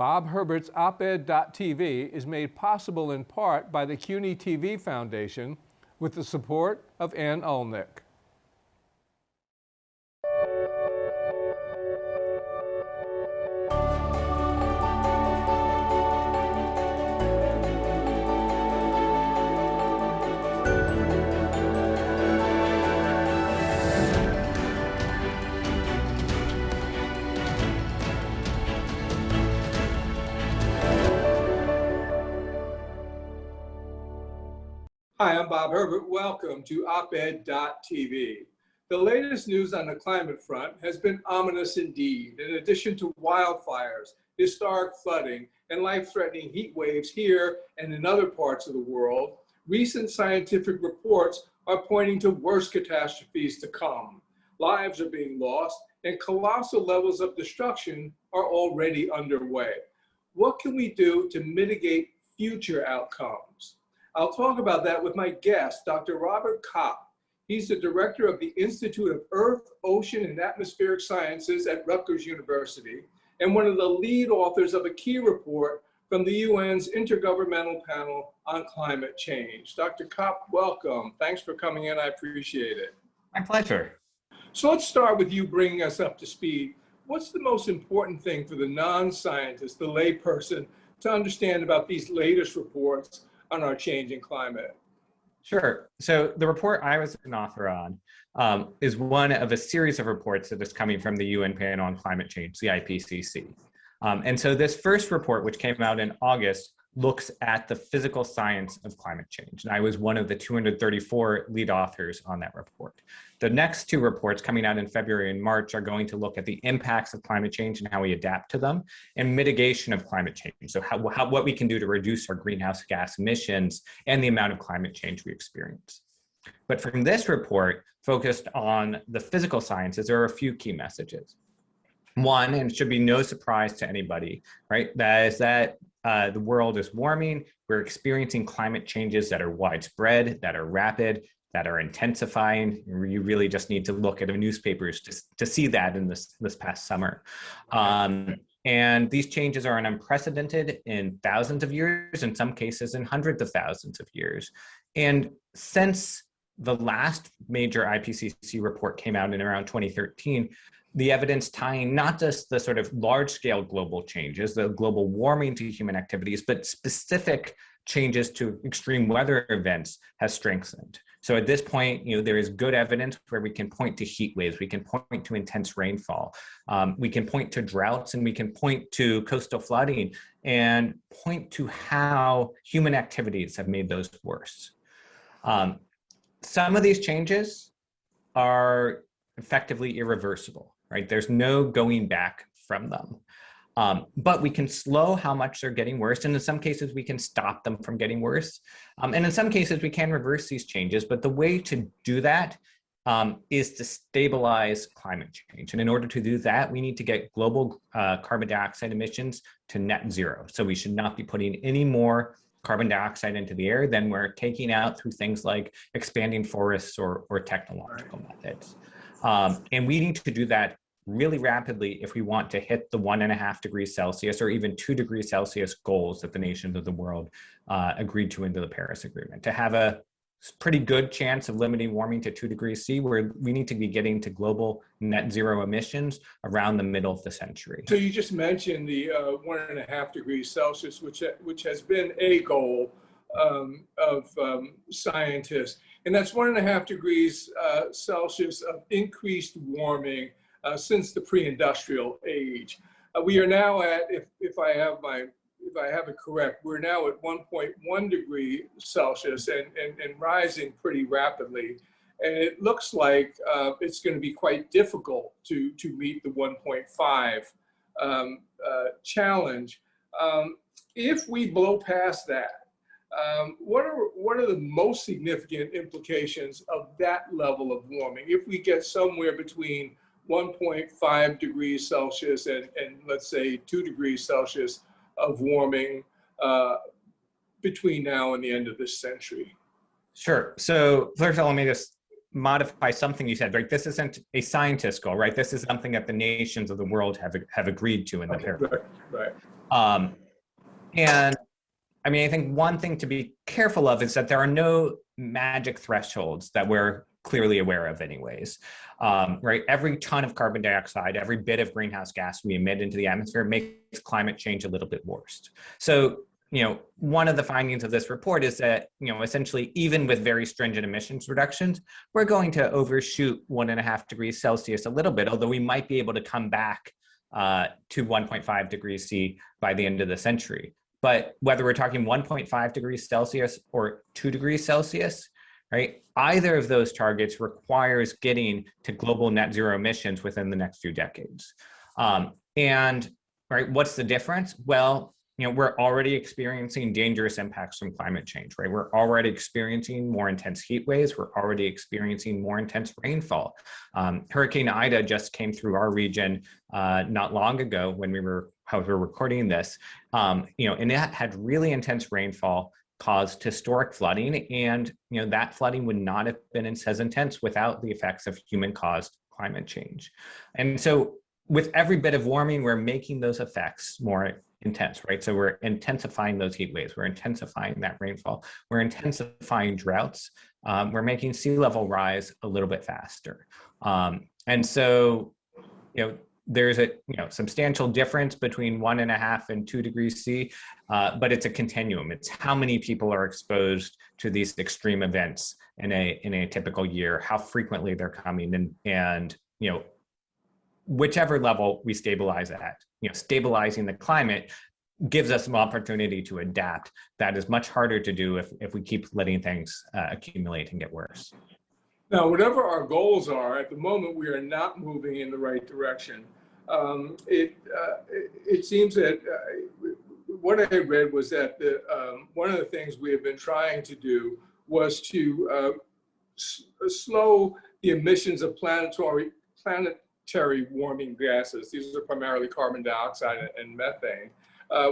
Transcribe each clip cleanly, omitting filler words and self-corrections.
Bob Herbert's OpEd.tv is made possible in part by the CUNY TV Foundation with the support of Ann Ulnick. Hi, I'm Bob Herbert. Welcome to OpEd.tv. The latest news on the climate front has been ominous indeed. In addition to wildfires, historic flooding, and life-threatening heat waves here and in other parts of the world, recent scientific reports are pointing to worse catastrophes to come. Lives are being lost, and colossal levels of destruction are already underway. What can we do to mitigate future outcomes? I'll talk about that with my guest, Dr. Robert Kopp. He's the director of the Institute of Earth, Ocean, and Atmospheric Sciences at Rutgers University, and one of the lead authors of a key report from the UN's Intergovernmental Panel on Climate Change. Dr. Kopp, welcome. Thanks for coming in. I appreciate it. My pleasure. So let's start with you bringing us up to speed. What's the most important thing for the non-scientist, the layperson, to understand about these latest reports on our changing climate? Sure. So the report I was an author on is one of a series of reports that is coming from the UN Panel on Climate Change, the IPCC. And so this first report, which came out in August, looks at the physical science of climate change. And I was one of the 234 lead authors on that report. The next two reports coming out in February and March are going to look at the impacts of climate change and how we adapt to them and mitigation of climate change. So what we can do to reduce our greenhouse gas emissions and the amount of climate change we experience. But from this report, focused on the physical sciences, there are a few key messages. One, and it should be no surprise to anybody, right, that is that the world is warming. We're experiencing climate changes that are widespread, that are rapid, that are intensifying. You really just need to look at the newspapers to see that in this past summer. And these changes are unprecedented in thousands of years, in some cases in hundreds of thousands of years. And since the last major IPCC report came out in around 2013, the evidence tying not just the sort of large-scale global changes, the global warming to human activities, but specific changes to extreme weather events has strengthened. So at this point, there is good evidence where we can point to heat waves, we can point to intense rainfall, we can point to droughts, and we can point to coastal flooding and point to how human activities have made those worse. Some of these changes are effectively irreversible, right? There's no going back from them. But we can slow how much they're getting worse. And in some cases, we can stop them from getting worse. And in some cases, we can reverse these changes. But the way to do that is to stabilize climate change. And in order to do that, we need to get global carbon dioxide emissions to net zero. So we should not be putting any more carbon dioxide into the air than we're taking out through things like expanding forests or technological methods. And we need to do that really rapidly if we want to hit the 1.5 degrees Celsius or even 2 degrees Celsius goals that the nations of the world agreed to into the Paris Agreement. To have a pretty good chance of limiting warming to 2 degrees C, where we need to be getting to global net zero emissions around the middle of the century. So you just mentioned the 1.5 degrees Celsius, which has been a goal of scientists. And that's 1.5 degrees Celsius of increased warming since the pre-industrial age. We are now at, if I have it correct, we're now at 1.1 degree Celsius and rising pretty rapidly. And it looks like it's going to be quite difficult to meet the 1.5 challenge. If we blow past that, what are the most significant implications of that level of warming? If we get somewhere between 1.5 degrees Celsius and let's say 2 degrees Celsius of warming between now and the end of this century? Sure. So first of all, let me just modify something you said, right? This isn't a scientist goal, right? This is something that the nations of the world have agreed to in the Paris. Right. Um, and I mean, I think one thing to be careful of is that there are no magic thresholds that we're clearly aware of anyways, right? Every ton of carbon dioxide, every bit of greenhouse gas we emit into the atmosphere makes climate change a little bit worse. So, one of the findings of this report is that, essentially, even with very stringent emissions reductions, we're going to overshoot 1.5 degrees Celsius a little bit, although we might be able to come back to 1.5 degrees C by the end of the century. But whether we're talking 1.5 degrees Celsius or 2 degrees Celsius, right? Either of those targets requires getting to global net zero emissions within the next few decades. And right, what's the difference? Well, we're already experiencing dangerous impacts from climate change, right? We're already experiencing more intense heat waves. We're already experiencing more intense rainfall. Hurricane Ida just came through our region not long ago when we were recording this, and it had really intense rainfall, caused historic flooding, and that flooding would not have been as intense without the effects of human-caused climate change. And so with every bit of warming, we're making those effects more intense, right? So we're intensifying those heat waves, we're intensifying that rainfall, we're intensifying droughts, we're making sea level rise a little bit faster. And so, there's a substantial difference between 1.5 and 2 degrees C, but it's a continuum. It's how many people are exposed to these extreme events in a typical year, how frequently they're coming, and whichever level we stabilize at. Stabilizing the climate gives us some opportunity to adapt. That is much harder to do if we keep letting things accumulate and get worse. Now, whatever our goals are, at the moment, we are not moving in the right direction. It seems that what I read was that one of the things we have been trying to do was to slow the emissions of planetary warming gases. These are primarily carbon dioxide and methane.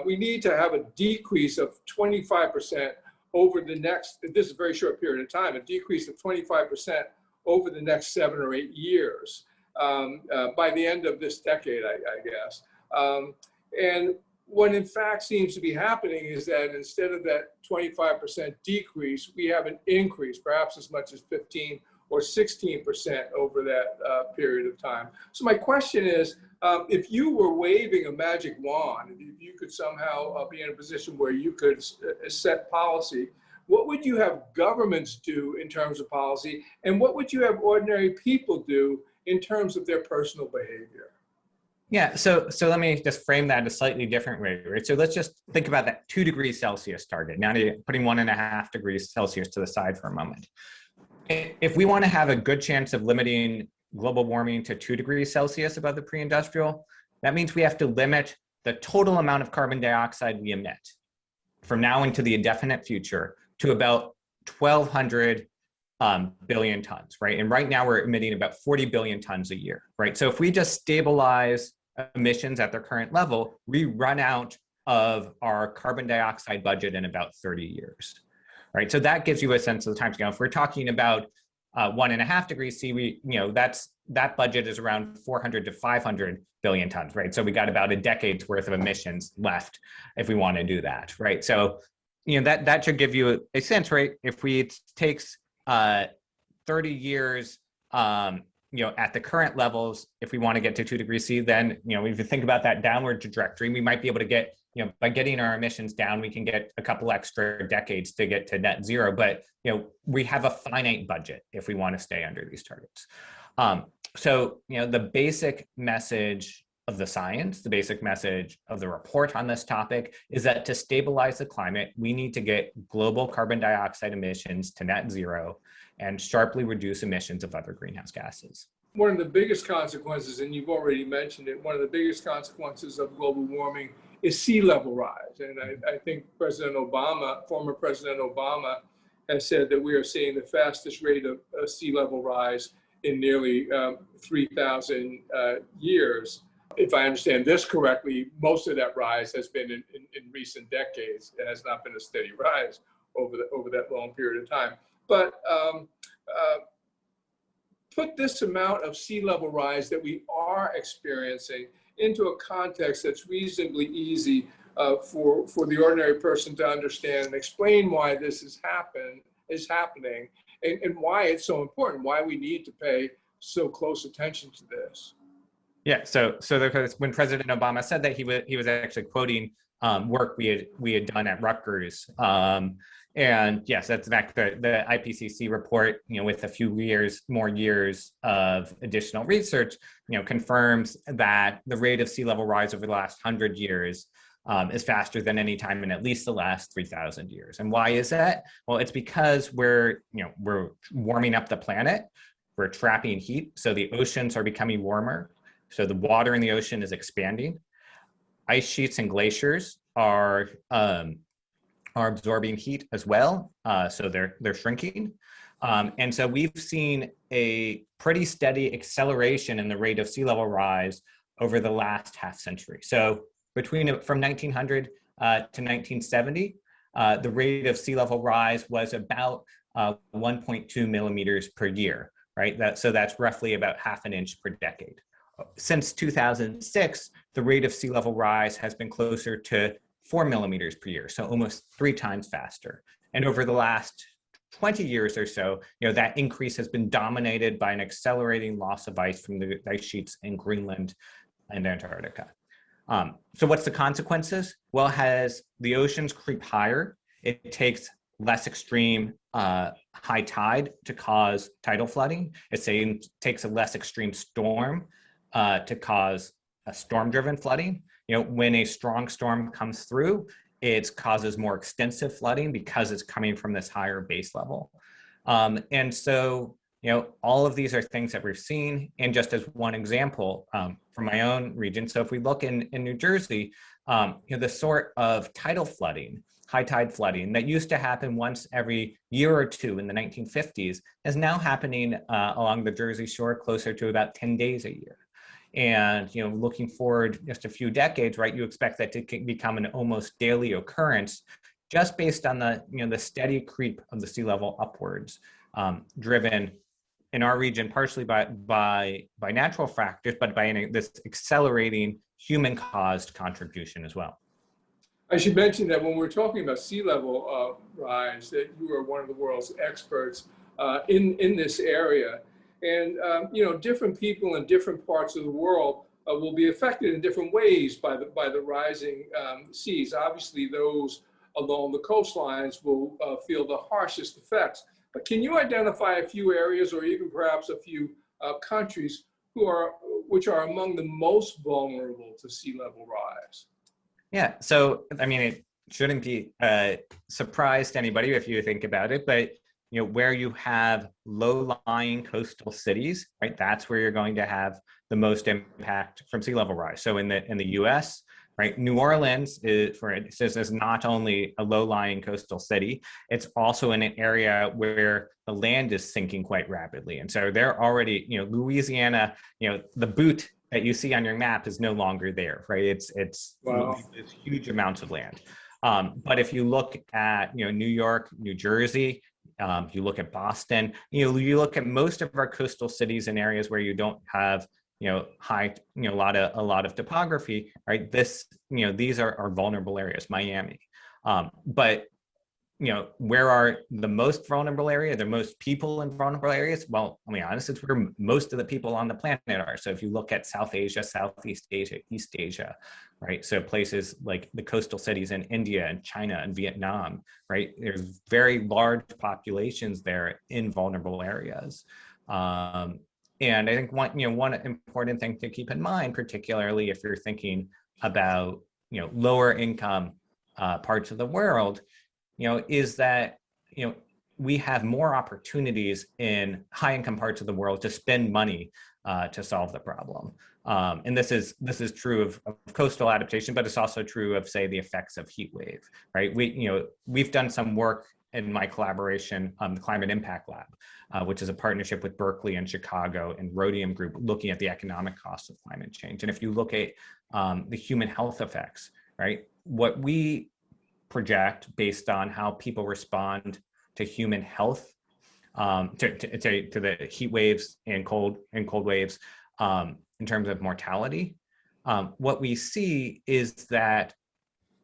We need to have a decrease of 25% over the next, this is a very short period of time, a decrease of 25% over the next 7 or 8 years by the end of this decade, I guess. And what in fact seems to be happening is that instead of that 25% decrease, we have an increase, perhaps as much as 15 or 16% over that period of time. So my question is, if you were waving a magic wand, if you could somehow be in a position where you could set policy, what would you have governments do in terms of policy? And what would you have ordinary people do in terms of their personal behavior? Yeah, so let me just frame that a slightly different way, right? So let's just think about that 2 degrees Celsius target. Now putting 1.5 degrees Celsius to the side for a moment. If we want to have a good chance of limiting global warming to 2 degrees Celsius above the pre-industrial, that means we have to limit the total amount of carbon dioxide we emit from now into the indefinite future to about 1,200 billion tons, right? And right now we're emitting about 40 billion tons a year, right? So if we just stabilize emissions at their current level, we run out of our carbon dioxide budget in about 30 years, right? So that gives you a sense of the timescale. If we're talking about 1.5 degrees C, that budget is around 400 to 500 billion tons, right? So we got about a decade's worth of emissions left if we want to do that, right? So that should give you a sense, right? If it takes 30 years, at the current levels, if we want to get to 2 degrees C, then, if you think about that downward trajectory, we might be able to get, by getting our emissions down, we can get a couple extra decades to get to net zero. But, we have a finite budget if we want to stay under these targets. So, the basic message of the science, the basic message of the report on this topic is that to stabilize the climate, we need to get global carbon dioxide emissions to net zero and sharply reduce emissions of other greenhouse gases. One of the biggest consequences, and you've already mentioned it, one of the biggest consequences of global warming is sea level rise. And I think former President Obama has said that we are seeing the fastest rate of sea level rise in nearly 3,000 years. If I understand this correctly, most of that rise has been in recent decades. It has not been a steady rise over that long period of time. But put this amount of sea level rise that we are experiencing into a context that's reasonably easy for the ordinary person to understand and explain why this is happening, and why it's so important, why we need to pay so close attention to this. Yeah, so when President Obama said that, he was actually quoting work we had done at Rutgers, and yes, that's in fact the IPCC report, with a few more years of additional research, confirms that the rate of sea level rise over the last 100 years is faster than any time in at least the last 3,000 years. And why is that? Well, it's because we're warming up the planet, we're trapping heat, so the oceans are becoming warmer. So the water in the ocean is expanding. Ice sheets and glaciers are absorbing heat as well, so they're shrinking. And so we've seen a pretty steady acceleration in the rate of sea level rise over the last half century. So from 1900 to 1970, the rate of sea level rise was about 1.2 millimeters per year, right? So that's roughly about half an inch per decade. Since 2006, the rate of sea level rise has been closer to 4 millimeters per year, so almost 3 times faster. And over the last 20 years or so, that increase has been dominated by an accelerating loss of ice from the ice sheets in Greenland and Antarctica. So what's the consequences? Well, as the oceans creep higher, it takes less extreme high tide to cause tidal flooding. It takes a less extreme storm to cause a storm-driven flooding. When a strong storm comes through, it causes more extensive flooding because it's coming from this higher base level. And so, all of these are things that we've seen. And just as one example from my own region, so if we look in New Jersey, the sort of tidal flooding, high tide flooding that used to happen once every year or two in the 1950s is now happening along the Jersey Shore closer to about 10 days a year. And looking forward just a few decades, right, you expect that to become an almost daily occurrence, just based on the steady creep of the sea level upwards, driven in our region partially by natural factors, but by this accelerating human-caused contribution as well. I should mention that when we're talking about sea level rise, that you are one of the world's experts in this area. And different people in different parts of the world will be affected in different ways by the rising seas. Obviously, those along the coastlines will feel the harshest effects. But can you identify a few areas, or even perhaps a few countries which are among the most vulnerable to sea level rise? Yeah. So I mean, it shouldn't be a surprise to anybody if you think about it, but where you have low-lying coastal cities, right? That's where you're going to have the most impact from sea level rise. So in the U.S., right, New Orleans is not only a low-lying coastal city, it's also in an area where the land is sinking quite rapidly, and so they're already, Louisiana, the boot that you see on your map is no longer there, right? It's Wow. It's huge amounts of land. But if you look at New York, New Jersey. You look at Boston, you look at most of our coastal cities in areas where you don't have, high, a lot of topography, right? These are vulnerable areas, Miami. But, where are the most vulnerable area, the most people in vulnerable areas? Well, I'll be honest, it's where most of the people on the planet are. So if you look at South Asia, Southeast Asia, East Asia, right? So places like the coastal cities in India and China and Vietnam, right? There's very large populations there in vulnerable areas. And I think one important thing to keep in mind, particularly if you're thinking about, lower income parts of the world, is that, we have more opportunities in high income parts of the world to spend money to solve the problem. And this is true of coastal adaptation, but it's also true of, say, the effects of heat wave, right? We've done some work in my collaboration, the Climate Impact Lab, which is a partnership with Berkeley and Chicago and Rhodium Group, looking at the economic costs of climate change. And if you look at the human health effects, right, what we project based on how people respond to human health, to the heat waves and cold waves, in terms of mortality, what we see is that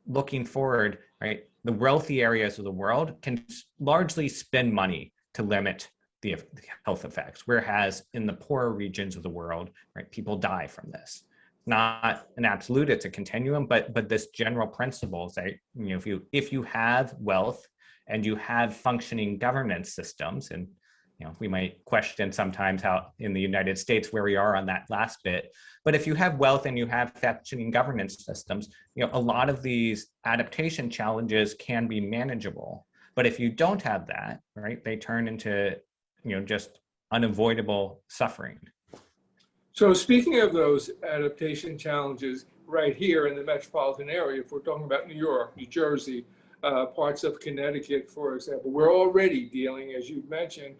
looking forward, right, the wealthy areas of the world can largely spend money to limit the health effects, whereas in the poorer regions of the world, right, people die from this. Not an absolute, it's a continuum, but this general principle is that, you know, if you have wealth and you have functioning governance systems, and you know, we might question sometimes how in the United States where we are on that last bit, but if you have wealth and you have functioning governance systems, you know, a lot of these adaptation challenges can be manageable. But if you don't have that, right, they turn into, you know, just unavoidable suffering. So speaking of those adaptation challenges right here in the metropolitan area, if we're talking about New York, New Jersey, parts of Connecticut, for example, we're already dealing, as you've mentioned,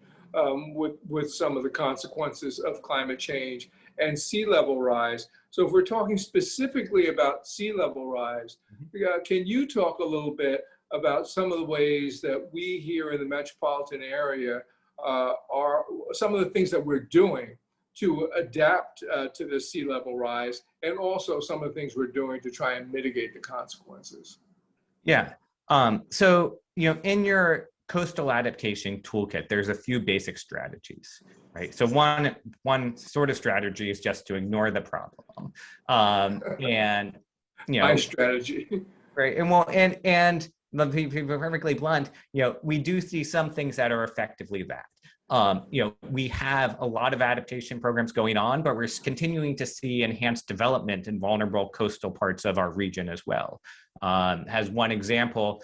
with some of the consequences of climate change and sea level rise. So if we're talking specifically about sea level rise, can you talk a little bit about some of the ways that we here in the metropolitan area are some of the things that we're doing to adapt to the sea level rise, and also some of the things we're doing to try and mitigate the consequences? Yeah. So, you know, in your coastal adaptation toolkit, there's a few basic strategies, right? So one sort of strategy is just to ignore the problem. And, you know, My strategy. right. And well, and let me be perfectly blunt, you know, we do see some things that are effectively that. You know, we have a lot of adaptation programs going on, but we're continuing to see enhanced development in vulnerable coastal parts of our region as well. As one example,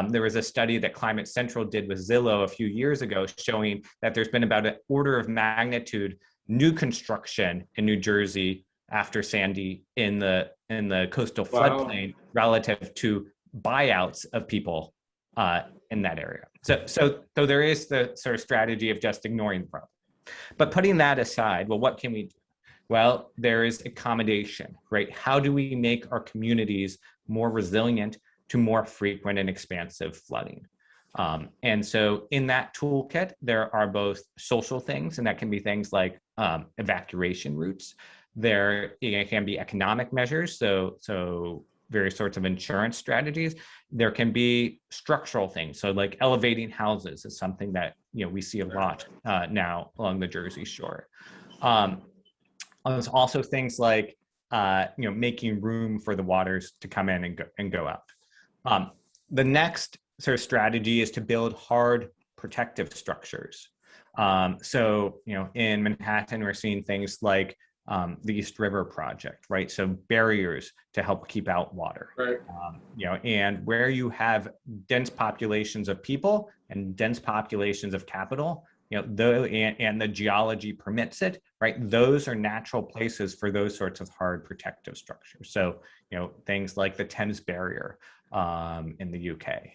there was a study that Climate Central did with Zillow a few years ago showing that there's been about an order of magnitude new construction in New Jersey after Sandy in the coastal floodplain relative to buyouts of people in that area. So there is the sort of strategy of just ignoring the problem. But putting that aside, well, what can we do? Well, there is accommodation, right? How do we make our communities more resilient to more frequent and expansive flooding? And so in that toolkit, there are both social things, and that can be things like evacuation routes. There can be economic measures, so various sorts of insurance strategies. There can be structural things. So like elevating houses is something that, you know, we see a lot now along the Jersey Shore. There's also things like, you know, making room for the waters to come in and go out. The next sort of strategy is to build hard protective structures. So, you know, in Manhattan, we're seeing things like the East River Project, right? So barriers to help keep out water, Right. You know, and where you have dense populations of people and dense populations of capital, you know, and the geology permits it, right? Those are natural places for those sorts of hard protective structures. So, you know, things like the Thames Barrier in the UK.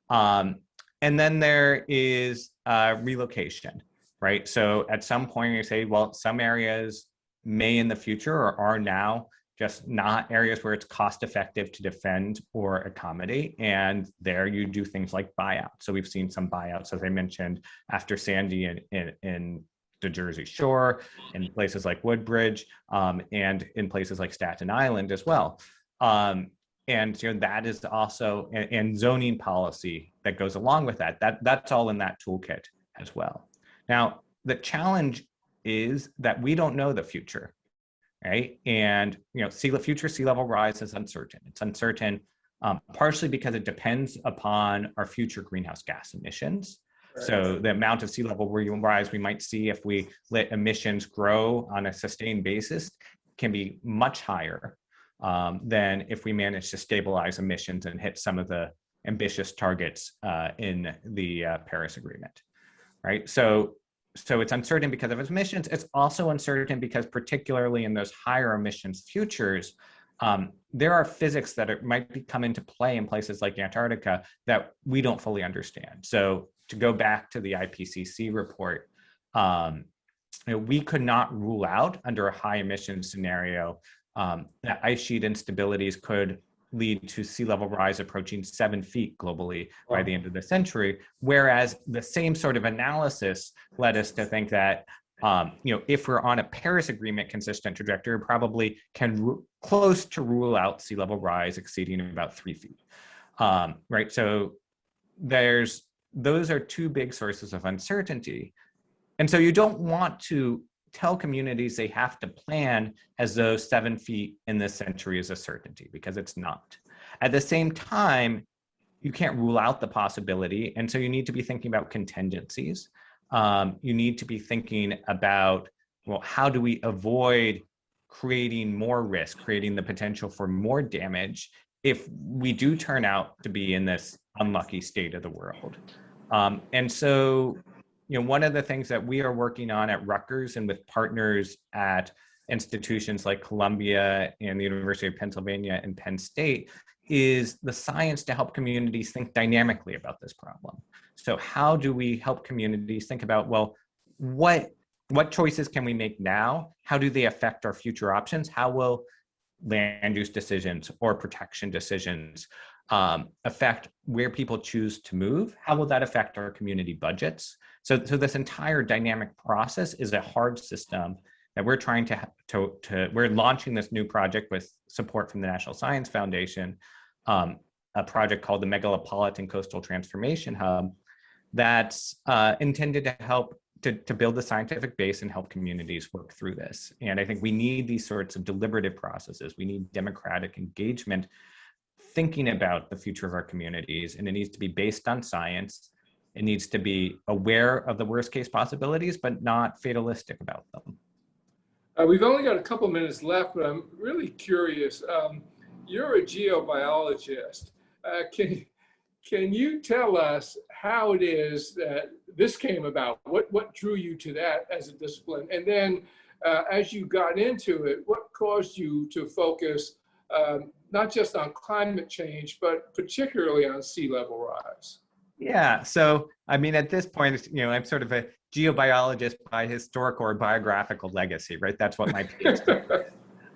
And then there is relocation, right? So at some point you say, well, some areas may in the future or are now just not areas where it's cost effective to defend or accommodate. And there you do things like buyouts. So we've seen some buyouts, as I mentioned, after Sandy in the Jersey Shore, in places like Woodbridge, and in places like Staten Island as well. And you know, that is also, and zoning policy that goes along with that's all in that toolkit as well. Now, the challenge is that we don't know the future, right? And you know, future sea level rise is uncertain. It's uncertain partially because it depends upon our future greenhouse gas emissions. Right. So the amount of sea level rise we might see if we let emissions grow on a sustained basis can be much higher than if we manage to stabilize emissions and hit some of the ambitious targets in the Paris Agreement, right? So it's uncertain because of emissions. It's also uncertain because particularly in those higher emissions futures, there are physics that might come into play in places like Antarctica that we don't fully understand. So to go back to the IPCC report, you know, we could not rule out under a high emission scenario that ice sheet instabilities could lead to sea level rise approaching 7 feet globally by the end of the century, whereas the same sort of analysis led us to think that If we're on a Paris Agreement consistent trajectory, probably can close to rule out sea level rise exceeding about 3 feet. Right. So those are two big sources of uncertainty. And so you don't want to tell communities they have to plan as though 7 feet in this century is a certainty, because it's not. At the same time, you can't rule out the possibility. And so you need to be thinking about contingencies. You need to be thinking about, well, how do we avoid creating more risk, creating the potential for more damage if we do turn out to be in this unlucky state of the world. And so, one of the things that we are working on at Rutgers and with partners at institutions like Columbia and the University of Pennsylvania and Penn State is the science to help communities think dynamically about this problem. So how do we help communities think about, well, what choices can we make now? How do they affect our future options? How will land use decisions or protection decisions affect where people choose to move? How will that affect our community budgets? So this entire dynamic process is a hard system that we're trying we're launching this new project with support from the National Science Foundation, a project called the Megalopolitan Coastal Transformation Hub that's intended to help to build the scientific base and help communities work through this. And I think we need these sorts of deliberative processes. We need democratic engagement, thinking about the future of our communities, and it needs to be based on science. It needs to be aware of the worst case possibilities, but not fatalistic about them. We've only got a couple minutes left, but I'm really curious. You're a geobiologist. Can you tell us how it is that this came about? What drew you to that as a discipline? And then as you got into it, what caused you to focus not just on climate change, but particularly on sea level rise? Yeah, so I mean, at this point, I'm sort of a geobiologist by historical or biographical legacy, right? That's what my PhD.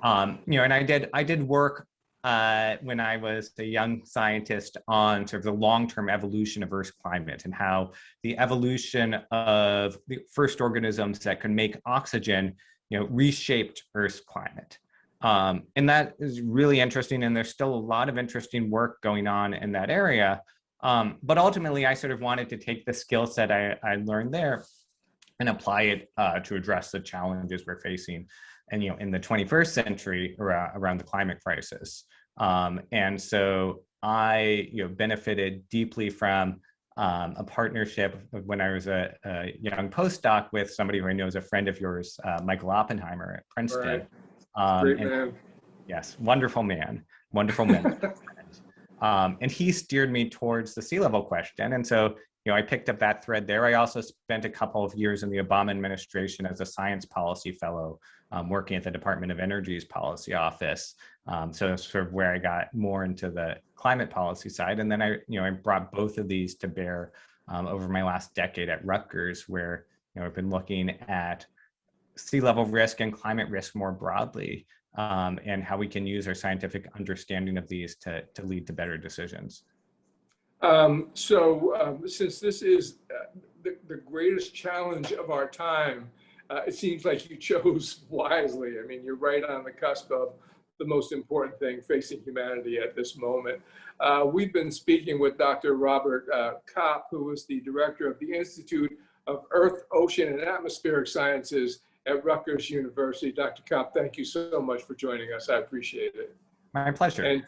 And I did work when I was a young scientist on sort of the long-term evolution of Earth's climate and how the evolution of the first organisms that could make oxygen, reshaped Earth's climate. And that is really interesting. And there's still a lot of interesting work going on in that area. But ultimately, I sort of wanted to take the skill set I learned there and apply it to address the challenges we're facing, and in the 21st century around the climate crisis. And so I benefited deeply from a partnership when I was a young postdoc with somebody who I know is a friend of yours, Michael Oppenheimer at Princeton. Right. Great man. Yes, wonderful man. And he steered me towards the sea level question. And so, I picked up that thread there. I also spent a couple of years in the Obama administration as a science policy fellow, working at the Department of Energy's policy office. So that's sort of where I got more into the climate policy side. And then I brought both of these to bear over my last decade at Rutgers, where, I've been looking at sea level risk and climate risk more broadly, and how we can use our scientific understanding of these to lead to better decisions. Since this is the greatest challenge of our time, it seems like you chose wisely. I mean, you're right on the cusp of the most important thing facing humanity at this moment. We've been speaking with Dr. Robert Kopp, who is the director of the Institute of Earth, Ocean, and Atmospheric Sciences at Rutgers University. Dr. Kopp, thank you so much for joining us. I appreciate it. My pleasure.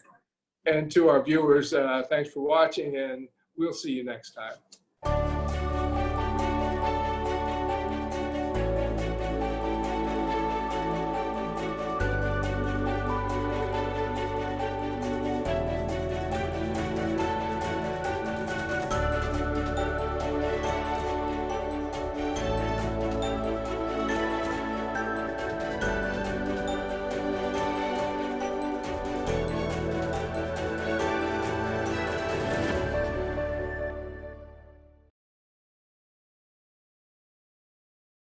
And to our viewers, thanks for watching, and we'll see you next time.